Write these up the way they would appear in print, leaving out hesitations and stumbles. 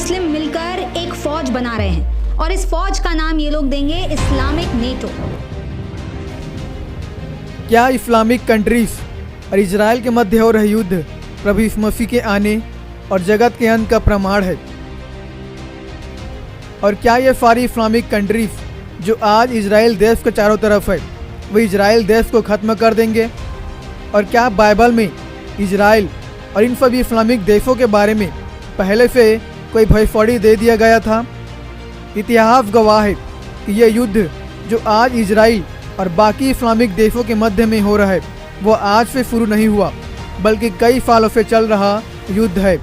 मुस्लिम मिलकर एक फौज बना रहे हैं और इस फौज का नाम ये लोग देंगे इस्लामिक नेटो। क्या इस्लामिक कंट्रीज और इजराइल के मध्य हो रहे युद्ध प्रभु यीशु मसीह के आने और जगत के अंत का प्रमाण है? और क्या ये सारी इस्लामिक कंट्रीज जो आज इजराइल देश के चारों तरफ है वो इजराइल देश को ख़त्म कर देंगे? और क्या बाइबल में इजराइल और इन सभी इस्लामिक देशों के बारे में पहले से कोई भविष्यवाणी दे दिया गया था? इतिहास गवाह है कि यह युद्ध जो आज इजराइल और बाकी इस्लामिक देशों के मध्य में हो रहा है वो आज से शुरू नहीं हुआ, बल्कि कई सालों से चल रहा युद्ध है,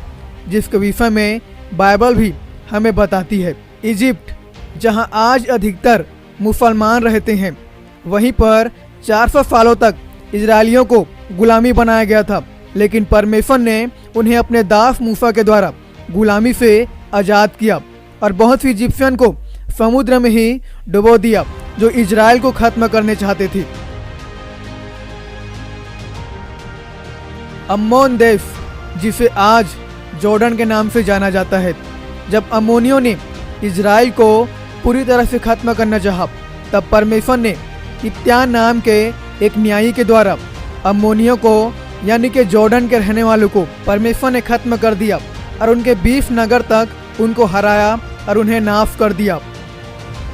जिसके विषय में बाइबल भी हमें बताती है। इजिप्ट, जहां आज अधिकतर मुसलमान रहते हैं, वहीं पर 400 सालों तक इजरायलियों को गुलामी बनाया गया था, लेकिन परमेश्वर ने उन्हें अपने दास मूसा के द्वारा गुलामी से आज़ाद किया और बहुत सी इजिप्शियन को समुद्र में ही डुबो दिया जो इजराइल को खत्म करने चाहते थे। अम्मोन देश, जिसे आज जॉर्डन के नाम से जाना जाता है, जब अम्मोनियों ने इजराइल को पूरी तरह से खत्म करना चाहा, तब परमेश्वर ने इत्यान नाम के एक न्यायी के द्वारा अम्मोनियों को यानी कि जॉर्डन के रहने वालों को परमेश्वर ने खत्म कर दिया और उनके 20 नगर तक उनको हराया और उन्हें नाश कर दिया।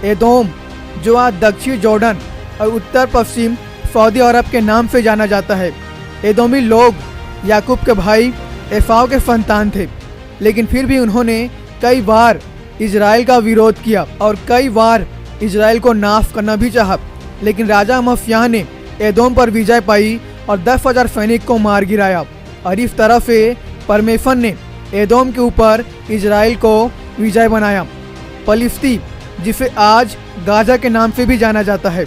एदोम, जो आज दक्षिण जॉर्डन और उत्तर पश्चिम सऊदी अरब के नाम से जाना जाता है, एदोमी लोग याकूब के भाई एसाव के संतान थे, लेकिन फिर भी उन्होंने कई बार इजराइल का विरोध किया और कई बार इजराइल को नाश करना भी चाहा, लेकिन राजा अमस्याह ने एदोम पर विजय पाई और 10,000 सैनिक को मार गिराया और इस तरह से परमेश्वर ने एदोम के ऊपर इजराइल को विजय बनाया। फलिस्ती, जिसे आज गाजा के नाम से भी जाना जाता है,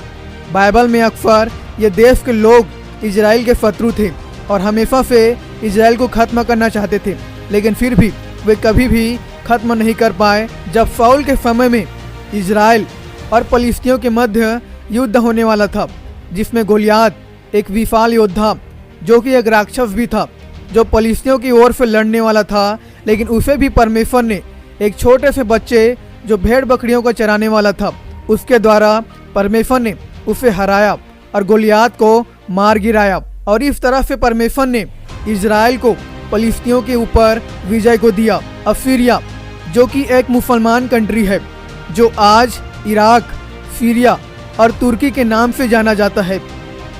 बाइबल में अक्सर ये देश के लोग इजराइल के शत्रु थे और हमेशा से इजराइल को ख़त्म करना चाहते थे, लेकिन फिर भी वे कभी भी ख़त्म नहीं कर पाए। जब शाऊल के समय में इजराइल और फलिस्तियों के मध्य युद्ध होने वाला था, जिसमें गोलियात एक विशाल योद्धा जो कि एक राक्षस भी था, जो फलिस्तियों की ओर से लड़ने वाला था, लेकिन उसे भी परमेश्वर ने एक छोटे से बच्चे जो भेड़ बकरियों को चराने वाला था, उसके द्वारा परमेश्वर ने उसे हराया और गोलियात को मार गिराया। और इस तरह से परमेश्वर ने इजराइल को फलिस्तियों के ऊपर विजय को दिया। असीरिया, जो कि एक मुसलमान कंट्री है, जो आज इराक, सीरिया और तुर्की के नाम से जाना जाता है,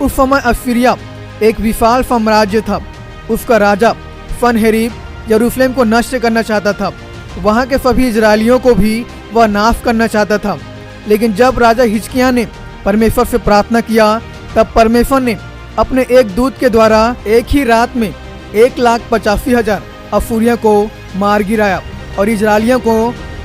उस समय असीरिया एक विशाल साम्राज्य था। उसका राजा सनहेरीब यरूशलेम को नष्ट करना चाहता था, वहाँ के सभी इजरायलियों को भी वह नाश करना चाहता था। लेकिन जब राजा हिजकिय्याह ने परमेश्वर से प्रार्थना किया, तब परमेश्वर ने अपने एक दूत के द्वारा एक ही रात में 1,85,000 असूरियों को मार गिराया और इजरायलियों को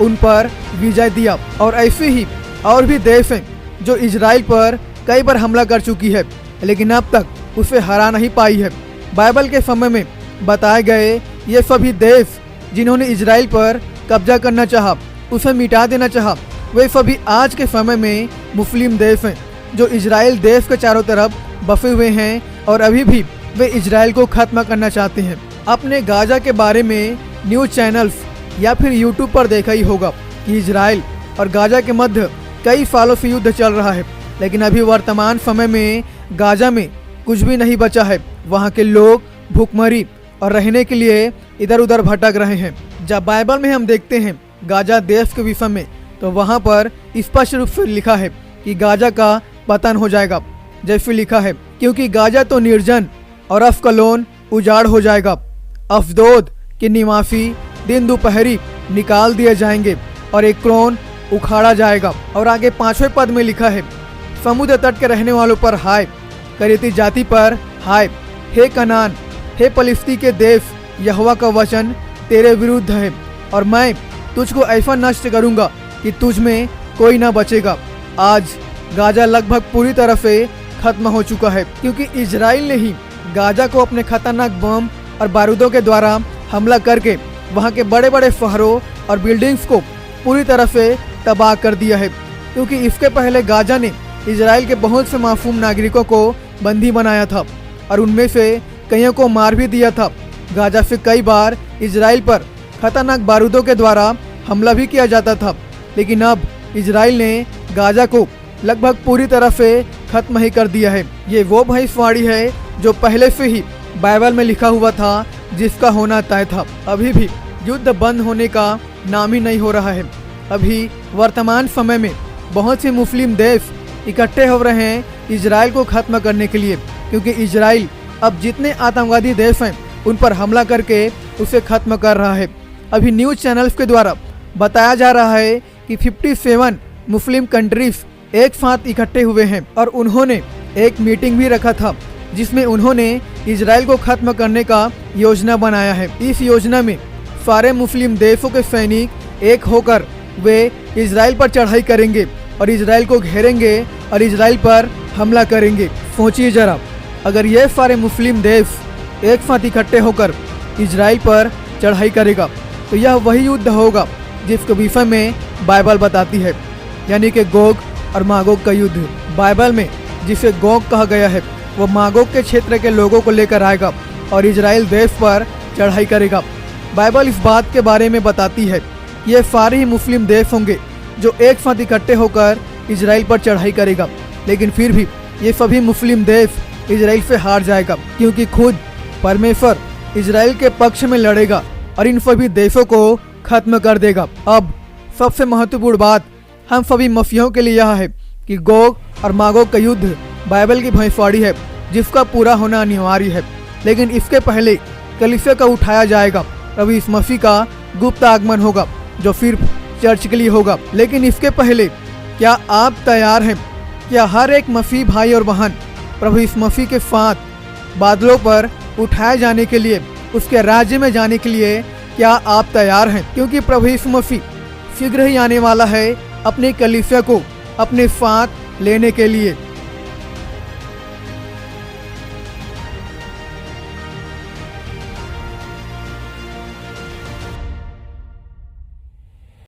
उन पर विजय दिया। और ऐसे ही और भी देश हैं जो इजराइल पर कई बार हमला कर चुकी है, लेकिन अब तक उसे हरा नहीं पाई है। बाइबल के समय में बताए गए ये सभी देश जिन्होंने इजराइल पर कब्जा करना चाहा, उसे मिटा देना चाहा, वे सभी आज के समय में मुस्लिम देश हैं जो इजराइल देश के चारों तरफ बसे हुए हैं और अभी भी वे इजराइल को खत्म करना चाहते हैं। अपने गाजा के बारे में न्यूज़ चैनल्स या फिर यूट्यूब पर देखा ही होगा कि इजराइल और गाजा के मध्य कई सालों से युद्ध चल रहा है, लेकिन अभी वर्तमान समय में गाजा में कुछ भी नहीं बचा है। वहाँ के लोग भूखमरी और रहने के लिए इधर उधर भटक रहे हैं। जब बाइबल में हम देखते हैं गाजा देश के विषय में, तो वहाँ पर स्पष्ट रूप से लिखा है कि गाजा का पतन हो जाएगा। जैसे लिखा है, क्योंकि गाजा तो निर्जन और अश्कलोन उजाड़ हो जाएगा, अफदोद के निवासी दिन दोपहरी निकाल दिए जाएंगे और एक्रोन उखाड़ा जाएगा। और आगे 5वें पद में लिखा है, समुद्र तट के रहने वालों पर हाय, करेती जाति पर हाय, हे कनान, हे फलिस्ती के देश, यहोवा का वचन तेरे विरुद्ध है और मैं तुझको ऐसा नष्ट करूंगा कि तुझ में कोई ना बचेगा। आज गाजा लगभग पूरी तरह से खत्म हो चुका है, क्योंकि इजराइल ने ही गाजा को अपने खतरनाक बम और बारूदों के द्वारा हमला करके वहां के बड़े बड़े शहरों और बिल्डिंग्स को पूरी तरह से तबाह कर दिया है। क्योंकि इसके पहले गाजा ने इजराइल के बहुत से मासूम नागरिकों को बंदी बनाया था और उनमें से कईयों को मार भी दिया था। गाजा से कई बार इजराइल पर खतरनाक बारूदों के द्वारा हमला भी किया जाता था। लेकिन अब इजराइल ने गाजा को लगभग पूरी तरह से खत्म ही कर दिया है। ये वो भविष्यवाणी है जो पहले से ही बाइबल में लिखा हुआ था, जिसका होना तय था। अभी भी युद्ध बंद होने का नाम ही नहीं हो रहा है। अभी वर्तमान समय में बहुत से मुस्लिम देश इकट्ठे हो रहे हैं इजराइल को खत्म करने के लिए, क्योंकि इजराइल अब जितने आतंकवादी देश हैं उन पर हमला करके उसे खत्म कर रहा है। अभी न्यूज़ चैनल्स के द्वारा बताया जा रहा है कि 57 मुस्लिम कंट्रीज एक साथ इकट्ठे हुए हैं और उन्होंने एक मीटिंग भी रखा था, जिसमें उन्होंने इजराइल को खत्म करने का योजना बनाया है। इस योजना में सारे मुस्लिम देशों के सैनिक एक होकर वे इजराइल पर चढ़ाई करेंगे और इजराइल को घेरेंगे और इजराइल पर हमला करेंगे। सोचिए जरा, अगर ये सारे मुस्लिम देश एक साथ इकट्ठे होकर इजराइल पर चढ़ाई करेगा तो यह वही युद्ध होगा जिसके विषय में बाइबल बताती है, यानी कि गोग और मागोग का युद्ध। बाइबल में जिसे गोग कहा गया है वो मागोग के क्षेत्र के लोगों को लेकर आएगा और इजराइल देश पर चढ़ाई करेगा। बाइबल इस बात के बारे में बताती है कि ये सारे ही मुस्लिम देश होंगे जो एक साथ इकट्ठे होकर इजराइल पर चढ़ाई करेगा। लेकिन फिर भी ये सभी मुस्लिम देश इजराइल से हार जाएगा, क्योंकि खुद परमेश्वर इजराइल के पक्ष में लड़ेगा और इन सभी देशों को खत्म कर देगा। अब सबसे महत्वपूर्ण बात हम सभी मसीहों के लिए यह है कि गोग और मागोग का युद्ध बाइबल की भविष्यवाणी है, जिसका पूरा होना अनिवार्य है। लेकिन इसके पहले कलीसिया का उठाया जाएगा, प्रभु यीशु मसीह का गुप्त आगमन होगा जो सिर्फ चर्च के लिए होगा। लेकिन इसके पहले क्या आप तैयार हैं? क्या हर एक मसीह भाई और बहन प्रभु यीशु मसीह के साथ बादलों पर उठाए जाने के लिए, उसके राज्य में जाने के लिए क्या आप तैयार हैं? क्योंकि प्रभु यीशु मसीह शीघ्र ही आने वाला है अपनी कलीसिया को अपने साथ लेने के लिए।